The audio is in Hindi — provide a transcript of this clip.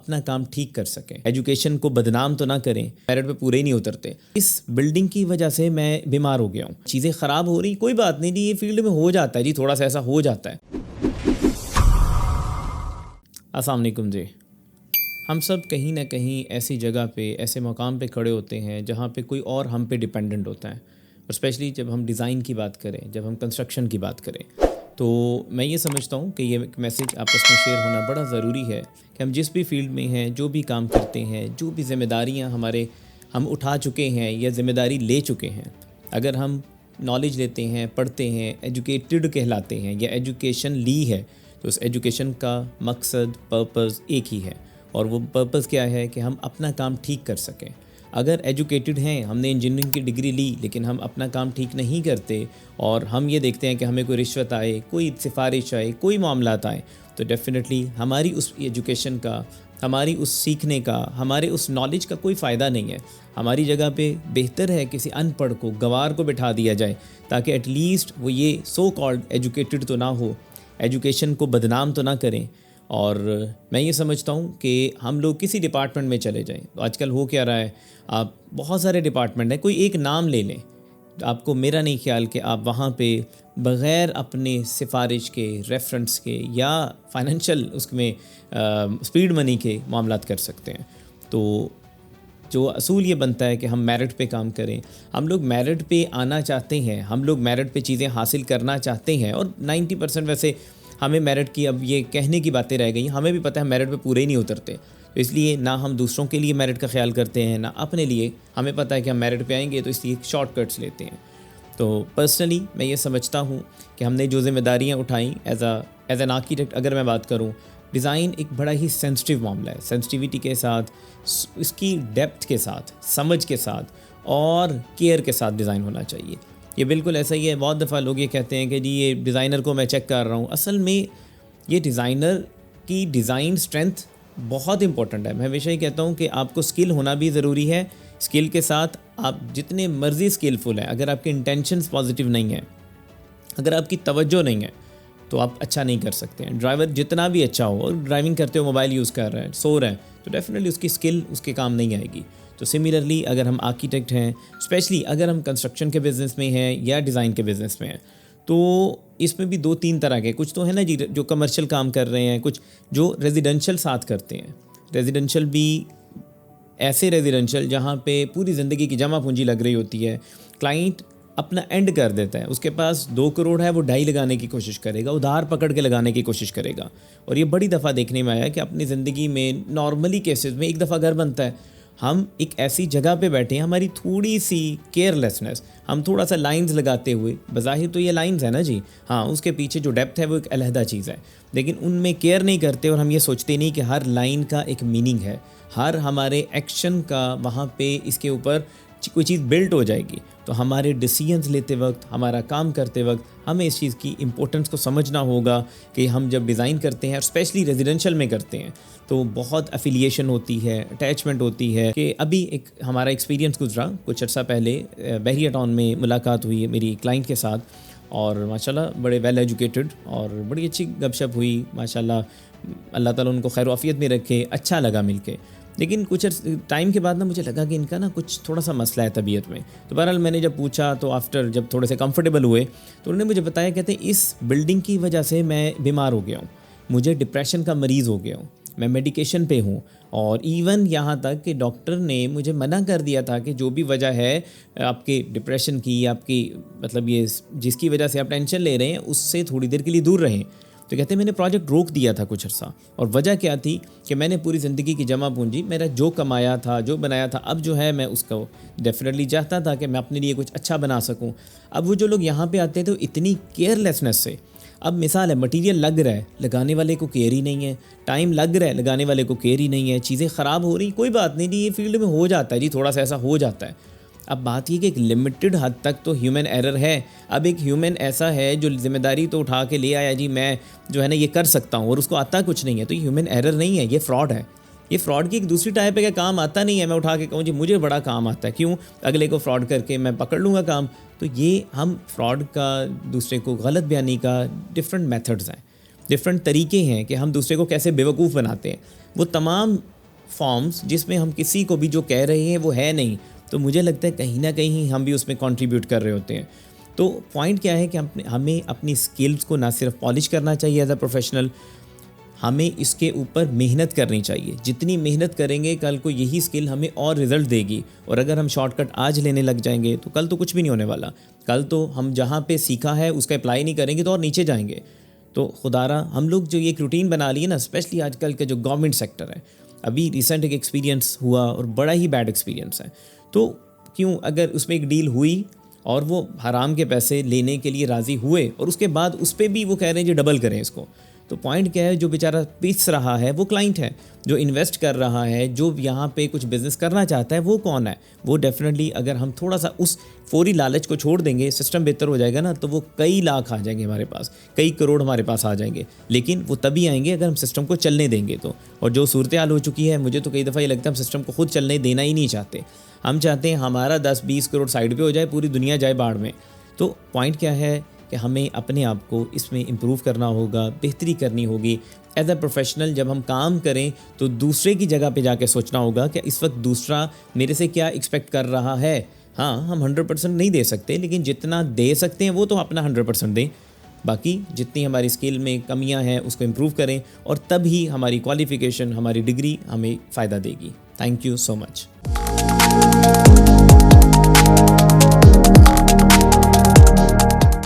अपना काम ठीक कर सकें, एजुकेशन को बदनाम तो ना करें, मेरिट पे पूरे ही नहीं उतरते। इस बिल्डिंग की वजह से मैं बीमार हो गया हूँ, चीज़ें ख़राब हो रही, कोई बात नहीं जी, ये फील्ड में हो जाता है जी, थोड़ा सा ऐसा हो जाता है। अस्सलाम वालेकुम जी। हम सब कहीं ना कहीं ऐसी जगह पे, ऐसे मकाम पे खड़े होते हैं जहाँ पे कोई और हम पे डिपेंडेंट होता है, और स्पेशली जब हम डिज़ाइन की बात करें, जब हम कंस्ट्रक्शन की बात करें, तो मैं ये समझता हूँ कि ये मैसेज आपस में शेयर होना बड़ा ज़रूरी है कि हम जिस भी फील्ड में हैं, जो भी काम करते हैं, जो भी ज़िम्मेदारियाँ हम उठा चुके हैं या ज़िम्मेदारी ले चुके हैं, अगर हम नॉलेज लेते हैं, पढ़ते हैं, एजुकेटेड कहलाते हैं या एजुकेशन ली है, तो उस एजुकेशन का मकसद, पर्पज़ एक ही है, और वो पर्पज़ क्या है कि हम अपना काम ठीक कर सकें। अगर एजुकेटेड हैं, हमने इंजीनियरिंग की डिग्री ली, लेकिन हम अपना काम ठीक नहीं करते और हम ये देखते हैं कि हमें कोई रिश्वत आए, कोई सिफारिश आए, कोई मामलात आए, तो डेफ़िनेटली हमारी उस एजुकेशन का, हमारी उस सीखने का, हमारे उस नॉलेज का कोई फ़ायदा नहीं है। हमारी जगह पे बेहतर है किसी अनपढ़ को, गवार को बिठा दिया जाए, ताकि एटलीस्ट वो ये सो कॉल्ड एजुकेटेड तो ना हो, एजुकेशन को बदनाम तो ना करें। और मैं ये समझता हूँ कि हम लोग किसी डिपार्टमेंट में चले जाएं, तो आजकल हो क्या रहा है, आप बहुत सारे डिपार्टमेंट हैं, कोई एक नाम ले लें, तो आपको मेरा नहीं ख्याल कि आप वहाँ पे बग़ैर अपने सिफारिश के, रेफरेंस के या फाइनेंशियल उसमें स्पीड मनी के मामलात कर सकते हैं। तो जो असूल ये बनता है कि हम मेरिट पे काम करें, हम लोग मेरिट पे आना चाहते हैं, हम लोग मेरिट पे चीज़ें हासिल करना चाहते हैं, और 90% वैसे हमें मेरिट की, अब ये कहने की बातें रह गई, हमें भी पता है मेरिट पे पूरे ही नहीं उतरते, तो इसलिए ना हम दूसरों के लिए मेरिट का ख्याल करते हैं, ना अपने लिए। हमें पता है कि हम मेरिट पे आएंगे, तो इसलिए शॉर्टकट्स लेते हैं। तो पर्सनली मैं ये समझता हूँ कि हमने जो जिम्मेदारियाँ उठाई एज एन आर्किटेक्ट, अगर मैं बात करूँ, डिज़ाइन एक बड़ा ही सेंसिटिव मामला है। सेंसिटिविटी के साथ, इसकी डेप्थ के साथ, समझ के साथ और केयर के साथ डिज़ाइन होना चाहिए। ये बिल्कुल ऐसा ही है। बहुत दफ़ा लोग ये कहते हैं कि जी ये डिज़ाइनर को मैं चेक कर रहा हूँ, असल में ये डिज़ाइनर की डिज़ाइन स्ट्रेंथ बहुत इंपॉर्टेंट है। मैं हमेशा ही कहता हूँ कि आपको स्किल होना भी ज़रूरी है, स्किल के साथ आप जितने मर्ज़ी स्किलफुल हैं, अगर आपके इंटेंशंस पॉजिटिव नहीं हैं, अगर आपकी तवज्जो नहीं है, तो आप अच्छा नहीं कर सकते हैं। ड्राइवर जितना भी अच्छा हो, और ड्राइविंग करते हो मोबाइल यूज़ कर रहे हैं, सो रहे हैं, तो डेफिनेटली उसकी स्किल उसके काम नहीं आएगी। तो सिमिलरली अगर हम आर्किटेक्ट हैं, स्पेशली अगर हम कंस्ट्रक्शन के बिज़नेस में हैं या डिज़ाइन के बिज़नेस में हैं, तो इसमें भी 2-3 तरह के, कुछ तो है ना जी जो कमर्शियल काम कर रहे हैं, कुछ जो रेजिडेंशियल साथ करते हैं। रेजिडेंशियल भी ऐसे रेजिडेंशियल जहाँ पे पूरी ज़िंदगी की जमा पूंजी लग रही होती है, क्लाइंट अपना एंड कर देता है, उसके पास 2 करोड़ है, वो 2.5 लगाने की कोशिश करेगा, उधार पकड़ के लगाने की कोशिश करेगा। और ये बड़ी दफ़ा देखने में आया कि अपनी ज़िंदगी में नॉर्मली केसेस में एक दफ़ा घर बनता है, हम एक ऐसी जगह पे बैठे हैं, हमारी थोड़ी सी केयरलेसनेस, हम थोड़ा सा लाइंस लगाते हुए, बज़ाहिर तो ये लाइंस है ना जी, हाँ, उसके पीछे जो डेप्थ है वो एक अलहदा चीज़ है, लेकिन उनमें केयर नहीं करते, और हम ये सोचते नहीं कि हर लाइन का एक मीनिंग है, हर हमारे एक्शन का वहाँ पे इसके ऊपर कोई चीज़ बिल्ट हो जाएगी। तो हमारे डिसीजंस लेते वक्त, हमारा काम करते वक्त हमें इस चीज़ की इम्पोर्टेंस को समझना होगा कि हम जब डिज़ाइन करते हैं, और स्पेशली रेजिडेंशियल में करते हैं, तो बहुत एफिलिएशन होती है, अटैचमेंट होती है। कि अभी एक हमारा एक्सपीरियंस गुजरा कुछ अर्सा पहले, बहरिया टाउन में मुलाकात हुई मेरी क्लाइंट के साथ, और माशाल्लाह बड़े वेल एजुकेटेड और बड़ी अच्छी गपशप हुई माशाल्लाह, अल्लाह ताला उनको खैर आफियत में रखे, अच्छा लगा मिलके। लेकिन कुछ टाइम के बाद ना मुझे लगा कि इनका ना कुछ थोड़ा सा मसला है तबीयत में। तो बहरहाल मैंने जब पूछा, तो आफ्टर जब थोड़े से कंफर्टेबल हुए, तो उन्होंने मुझे बताया, कहते हैं इस बिल्डिंग की वजह से मैं बीमार हो गया हूँ, मुझे डिप्रेशन का मरीज़ हो गया हूँ, मैं मेडिकेशन पे हूँ, और इवन यहाँ तक कि डॉक्टर ने मुझे मना कर दिया था कि जो भी वजह है आपके डिप्रेशन की, आपकी मतलब ये जिसकी वजह से आप टेंशन ले रहे हैं, उससे थोड़ी देर के लिए दूर रहें। तो कहते हैं मैंने प्रोजेक्ट रोक दिया था कुछ अर्सा, और वजह क्या थी कि मैंने पूरी ज़िंदगी की जमा पूंजी, मेरा जो कमाया था, जो बनाया था, अब जो है मैं उसको डेफिनेटली चाहता था कि मैं अपने लिए कुछ अच्छा बना सकूं। अब वो जो लोग यहाँ पे आते हैं, तो इतनी केयरलेसनेस से, अब मिसाल है, मटीरियल लग रहा है, लगाने वाले को केयर ही नहीं है, टाइम लग रहा है, लगाने वाले को केयर ही नहीं है, चीज़ें ख़राब हो रही, कोई बात नहीं जी, ये फील्ड में हो जाता है जी, थोड़ा सा ऐसा हो जाता है। अब बात ये कि एक लिमिटेड हद तक तो ह्यूमन एरर है। अब एक ह्यूमन ऐसा है जो जिम्मेदारी तो उठा के ले आया जी, मैं जो है ना ये कर सकता हूँ, और उसको आता कुछ नहीं है, तो ये ह्यूमन एरर नहीं है, ये फ्रॉड है। ये फ्रॉड की एक दूसरी टाइप है कि काम आता नहीं है, मैं उठा के कहूँ जी मुझे बड़ा काम आता है, क्यों, अगले को फ्रॉड करके मैं पकड़ लूँगा काम। तो ये हम फ्रॉड का, दूसरे को गलत बयानी का डिफरेंट मेथड्स हैं, डिफरेंट तरीके हैं कि हम दूसरे को कैसे बेवकूफ़ बनाते हैं। वो तमाम फॉर्म्स जिसमें हम किसी को भी जो कह रहे हैं वो है नहीं, तो मुझे लगता है कहीं ना कहीं हम भी उसमें कंट्रीब्यूट कर रहे होते हैं। तो पॉइंट क्या है कि हमें अपनी स्किल्स को ना सिर्फ पॉलिश करना चाहिए एज अ प्रोफेशनल, हमें इसके ऊपर मेहनत करनी चाहिए। जितनी मेहनत करेंगे कल को यही स्किल हमें और रिजल्ट देगी। और अगर हम शॉर्टकट आज लेने लग जाएंगे तो कल तो कुछ भी नहीं होने वाला। कल तो हम जहाँ पे सीखा है उसका अप्लाई नहीं करेंगे तो और नीचे जाएंगे। तो खुदारा हम लोग जो ये एक रूटीन बना लिए ना, स्पेशली आजकल के जो गवर्नमेंट सेक्टर है, अभी रिसेंट एक एक्सपीरियंस हुआ और बड़ा ही बैड एक्सपीरियंस है। तो क्यों, अगर उसमें एक डील हुई और वो हराम के पैसे लेने के लिए राज़ी हुए और उसके बाद उस पर भी वो कह रहे हैं जी डबल करें इसको, तो पॉइंट क्या है, जो बेचारा पिस रहा है वो क्लाइंट है, जो इन्वेस्ट कर रहा है, जो यहाँ पे कुछ बिजनेस करना चाहता है वो कौन है? वो डेफिनेटली अगर हम थोड़ा सा उस फौरी लालच को छोड़ देंगे, सिस्टम बेहतर हो जाएगा ना, तो वो कई लाख आ जाएंगे हमारे पास, कई करोड़ हमारे पास आ जाएंगे। लेकिन वो तभी आएंगे अगर हम सिस्टम को चलने देंगे तो। और जो सूरत हाल हो चुकी है, मुझे तो कई दफ़ा ये लगता है हम सिस्टम को खुद चलने देना ही नहीं चाहते। हम चाहते हैं हमारा 10-20 करोड़ साइड पे हो जाए, पूरी दुनिया जाए बाढ़ में। तो पॉइंट क्या है कि हमें अपने आप को इसमें इम्प्रूव करना होगा, बेहतरी करनी होगी। एज अ प्रोफेशनल जब हम काम करें तो दूसरे की जगह पे जाके सोचना होगा कि इस वक्त दूसरा मेरे से क्या एक्सपेक्ट कर रहा है। हाँ, हम 100% नहीं दे सकते, लेकिन जितना दे सकते हैं वो तो अपना 100% दें। बाकी जितनी हमारी स्किल में कमियां हैं उसको इम्प्रूव करें, और तब ही हमारी क्वालिफ़िकेशन, हमारी डिग्री हमें फ़ायदा देगी। Thank you so much.